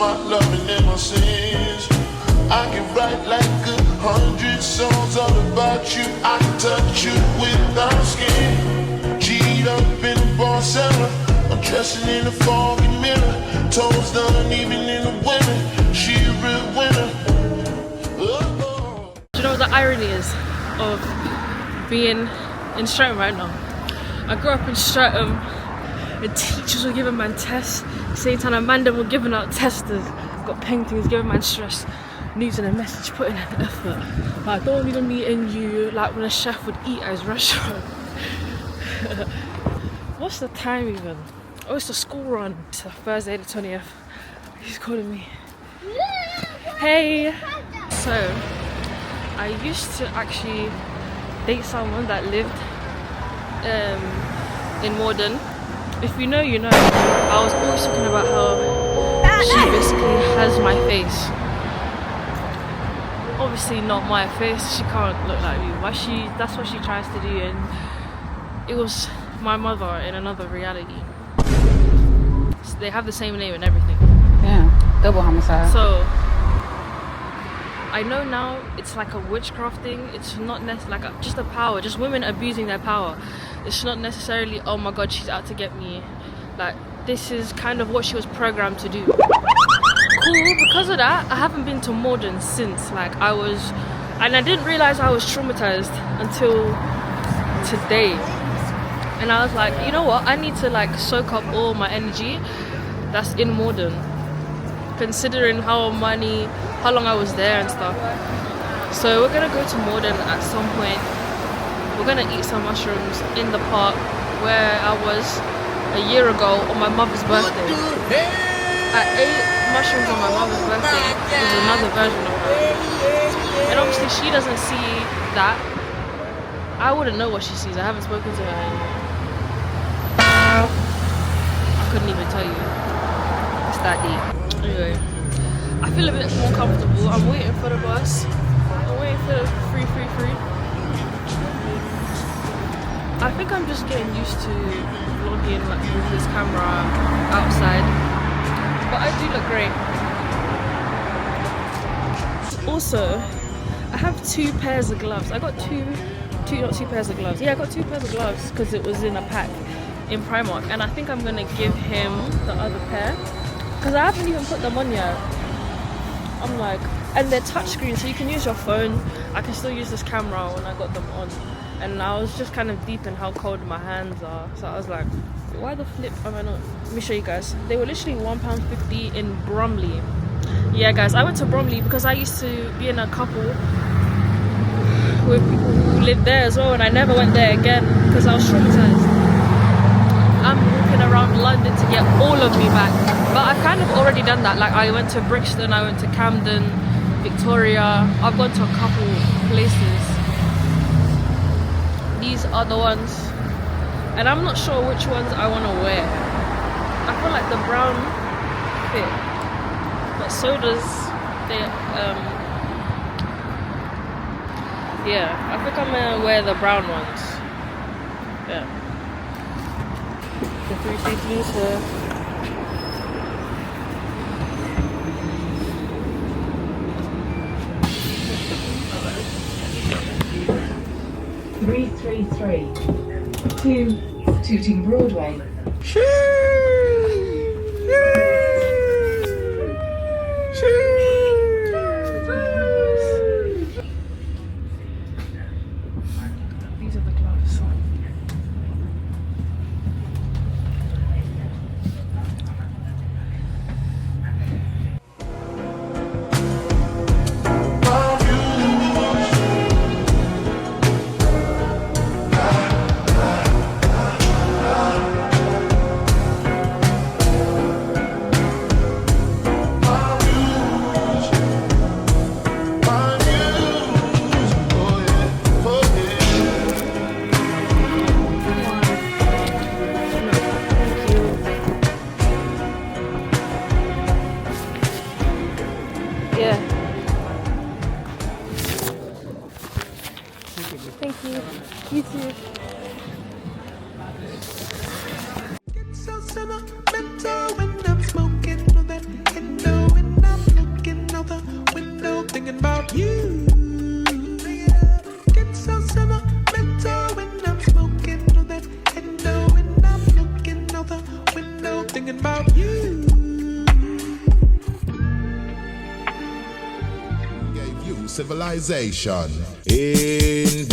my loving and my sins. I can write like 100 songs all about you. I can touch you without skin. Cheat up in the bar cellar, I'm dressing in a foggy mirror. Toes done even in the winter. She a real winner. Oh. Do you know what the irony is of being in Streatham right now? I grew up in Streatham. The teachers were giving man tests. Same time Amanda were giving out testers. Got paintings, giving man stress. News and a message, putting in effort. Like, don't even meet in you like when a chef would eat at his restaurant. What's the time even? Oh, it's the school run. It's Thursday the 20th. He's calling me. Hey! So, I used to actually date someone that lived in Morden. If you know, you know. I was always talking about how she basically has my face. Obviously not my face, she can't look like me, but that's what she tries to do, and it was my mother in another reality. So they have the same name and everything. Yeah, double homicide. So I know now it's like a witchcraft thing. It's not necessarily like just a power, just women abusing their power. It's not necessarily, oh my god, she's out to get me. Like, this is kind of what she was programmed to do. Cool, because of that, I haven't been to Morden since. Like, and I didn't realize I was traumatized until today. And I was like, you know what? I need to like soak up all my energy that's in Morden, considering how long I was there and stuff. So we're gonna go to Morden at some point. We're gonna eat some mushrooms in the park where I was a year ago on my mother's birthday. I ate mushrooms on my mother's birthday with another version of her. And obviously she doesn't see that. I wouldn't know what she sees. I haven't spoken to her. I couldn't even tell you. It's that deep. Anyway, I feel a bit more comfortable. I'm waiting for the bus. I'm waiting for the free. I think I'm just getting used to vlogging like with this camera outside. But I do look great. Also, I have 2 pairs of gloves. I got not 2 pairs of gloves. Yeah, I got 2 pairs of gloves because it was in a pack in Primark, and I think I'm gonna give him the other pair because I haven't even put them on yet. I'm like, and they're touchscreen, so you can use your phone. I can still use this camera when I got them on, and I was just kind of deep in how cold my hands are, so I was like, why the flip am I not? Let me show you guys. They were literally £1.50 in Bromley. Yeah guys, I went to Bromley because I used to be in a couple with people who lived there as well, and I never went there again because I was traumatized. I'm walking around London to get all of me back, but I've kind of already done that. Like, I went to Brixton, I went to Camden, Victoria. I've gone to a couple places. These are the ones, and I'm not sure which ones I want to wear. I feel like the brown fit, but so does the yeah, I think I'm gonna wear the brown ones. Yeah, the 333s here. to Tooting Broadway. These are the gloves. Yeah. Thank you. You too. So sentimental when I'm smoking on that window. thinking about you. Gave you civilization. Invasion.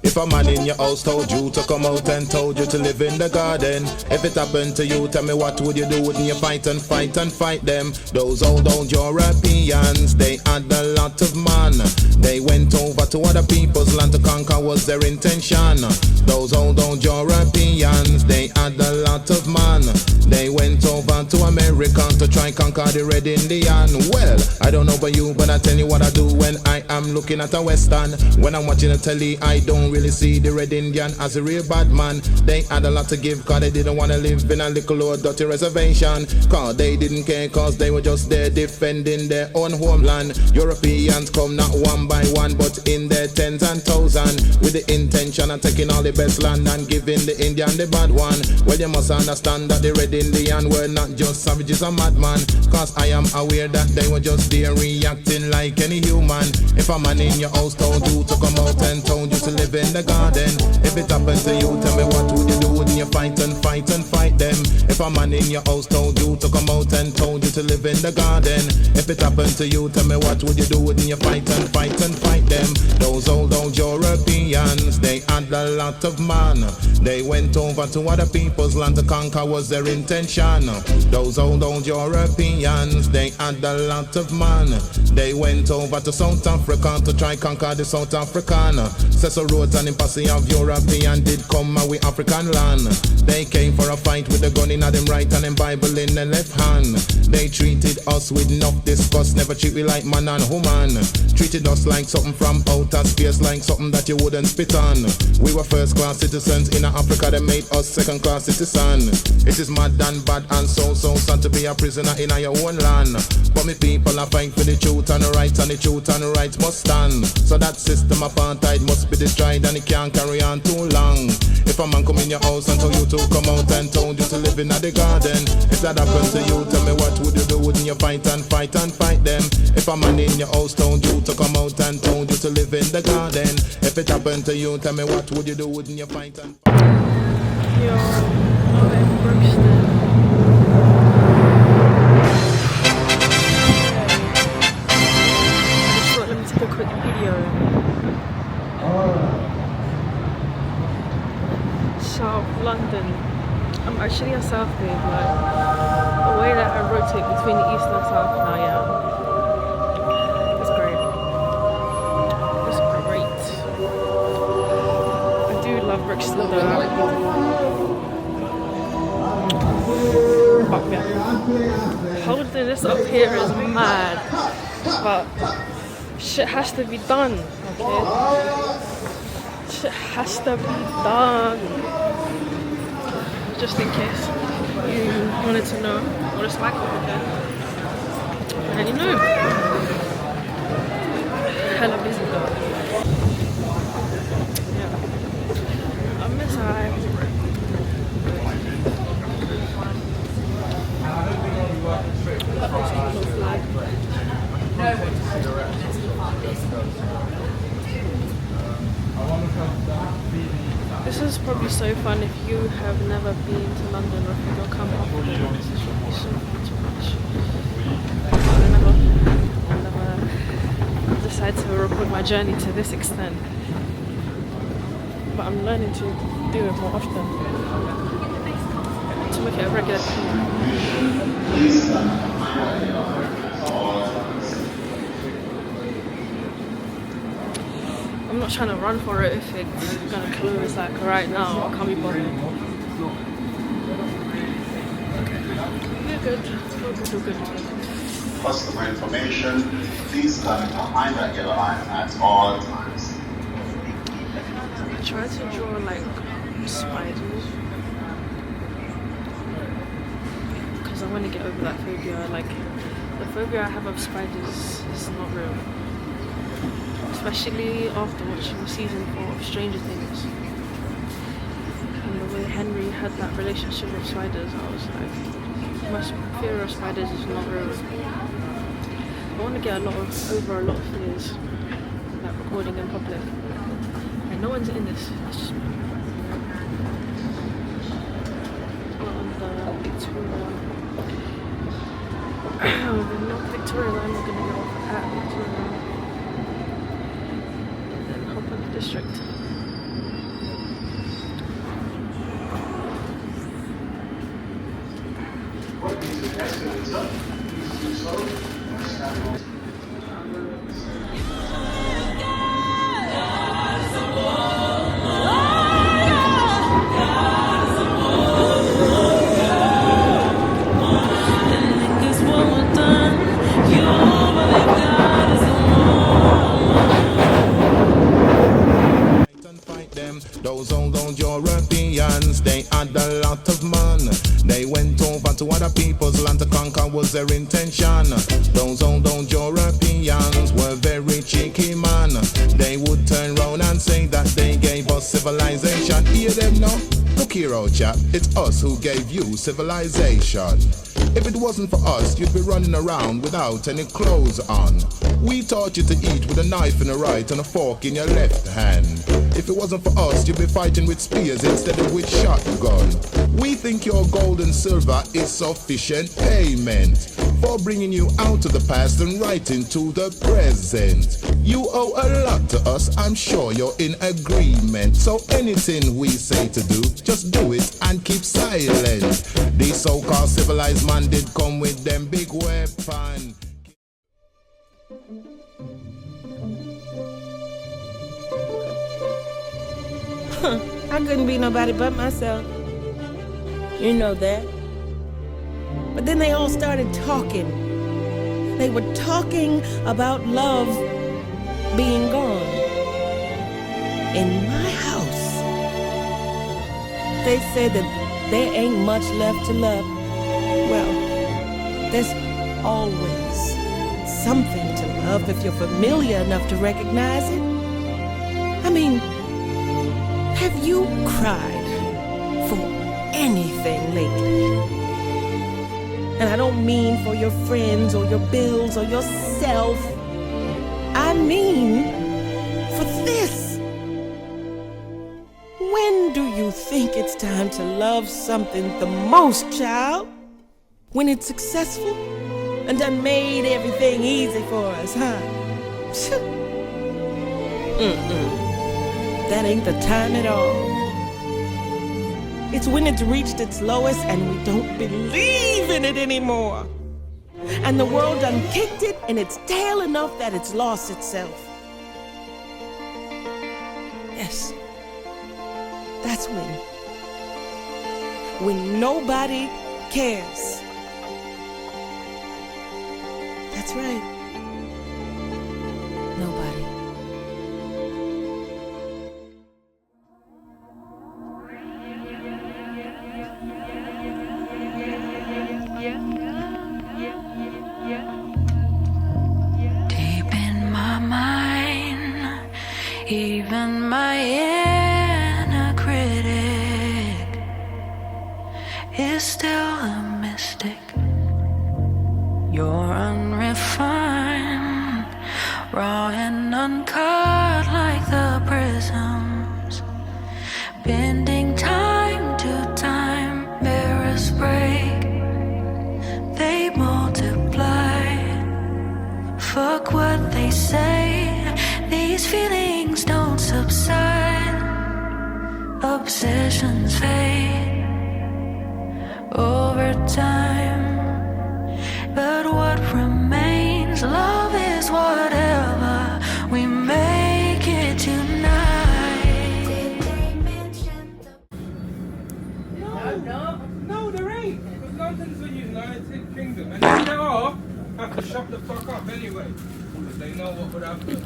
If a man in your house told you to come out and told you to live in the garden, if it happened to you, tell me what would you do? Wouldn't you fight and fight and fight them? Those old Europeans, they had a lot of man. They went over to other people's land to conquer was their intention. Those old Europeans, they had a lot of man. They went over to America to try conquer the Red Indian. Well, I don't know about you, but I tell you what I do when I am looking at a Western. When I'm watching a telly, I don't really see the Red Indian as a real bad man. They had a lot to give cause they didn't want to live in a little old dirty reservation. Cause they didn't care cause they were just there defending their own homeland. Europeans come not one by one but in their tens and thousands with the intention of taking all the best land and giving the Indian the bad one. Well, you must understand that the Red Indian were not just savages or madman, cause I am aware that they were just there reacting like any human. If a man in your house told you to come out and told you to live in the garden, if it happened to you, tell me what would you do? Wouldn't you fight and fight and fight them? If a man in your house told you to come out and told you to live in the garden, if it happened to you, tell me what would you do? Wouldn't you fight and fight and fight them? Those old Europeans, they had a lot of man. They went over to other people's land to conquer was their intention. Those old Europeans, they had a lot of man. They went over to South Africa to try conquer the South African. Cecil Rhodes and Embassy of European did come with African land. They came for a fight with a gun in them right and a Bible in the left hand. They treated us with enough disgust, never treat we like man and woman. Treated us like something from outer space, like something that you wouldn't spit on. We were first class citizens in Africa, they made us second class citizens. It is mad and bad and so sad to be a prisoner in your own land. But me people are fight for the truth and the rights, and the truth and the rights must stand. So that system apartheid must be destroyed and it can't carry on too long. If a man come in your house and told you to come out and told you to live in the garden, if that happened to you, tell me what would you do? Wouldn't you fight and fight and fight them? If a man in your house told you to come out and told you to live in the garden, if it happened to you, tell me what would you do? Wouldn't you fight and fight? Yo, I'm in Brixton. I just thought, let me take a quick video. South London. I'm actually a South babe, like the way that I rotate between the East and South now, yeah. It's great. It's great. I do love Brixton though. But yeah, holding this up here is mad, but shit has to be done, okay? Shit has to be done. Just in case you wanted to know what it's like over there. And you know, hella busy though. Yeah. I miss This is probably so fun if you have never been to London or if you don't come often. This is probably so fun to watch. I'll never decide to record my journey to this extent. But I'm learning to do it more often. To make it a regular thing. I'm not trying to run for it if it's gonna close like right now. I can't be bothered. We're good. We're good. Customer information, please stand behind that yellow line at all times. I try to draw like spiders because I want to get over that phobia. Like the phobia I have of spiders is not real. Especially after watching season 4 of Stranger Things. And the way Henry had that relationship with spiders, I was like, my fear of spiders is not real. I want to get over a lot of fears, like recording in public. And no one's in this, it's just me. We're not Victoria line, we're gonna go off at Victoria and then hop on the district. Those old Europeans, they had a lot of money. They went over to other people's land to conquer was their intention. Those old Europeans were very cheeky, man. They would turn round and say that they gave us civilization. Hear them now? Look here, old chap, it's us who gave you civilization. If it wasn't for us, you'd be running around without any clothes on. We taught you to eat with a knife in the right and a fork in your left hand. If it wasn't for us, you'd be fighting with spears instead of with shotgun. We think your gold and silver is sufficient payment for bringing you out of the past and right into the present. You owe a lot to us, I'm sure you're in agreement. So anything we say to do, just do it and keep silent. These so-called civilized man did come with them big weapon. I couldn't be nobody but myself. You know that. But then they all started talking. They were talking about love being gone. In my house, they said that there ain't much left to love. Well, there's always something to love if you're familiar enough to recognize it. I mean, have you cried for anything lately? And I don't mean for your friends or your bills or yourself. I mean for this. When do you think it's time to love something the most, child? When it's successful and done made everything easy for us, huh? That ain't the time at all. It's when it's reached its lowest and we don't believe in it anymore. And the world done kicked it in its tail enough that it's lost itself. Yes, that's when nobody cares. That's right. Nobody. Deep in my mind, even my inner critic is still a mystic. You're unrefined, raw and uncut like the prisms, bending time to time, mirrors break, they multiply. Fuck what they say, these feelings don't subside, obsessions fade over time. But what remains, love is whatever we make it tonight. No, there ain't. Because London's a United Kingdom. And if there are, have to shut the fuck up anyway. Because they know what would happen.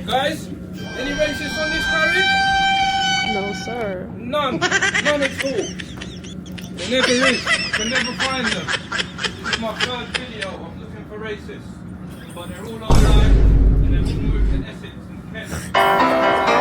Guys, any racists on this carriage? No, sir. None. None at all. There never is. You can never find them. This is my third video of looking for racists. But they're all online and they're all moved in Essex and Kent.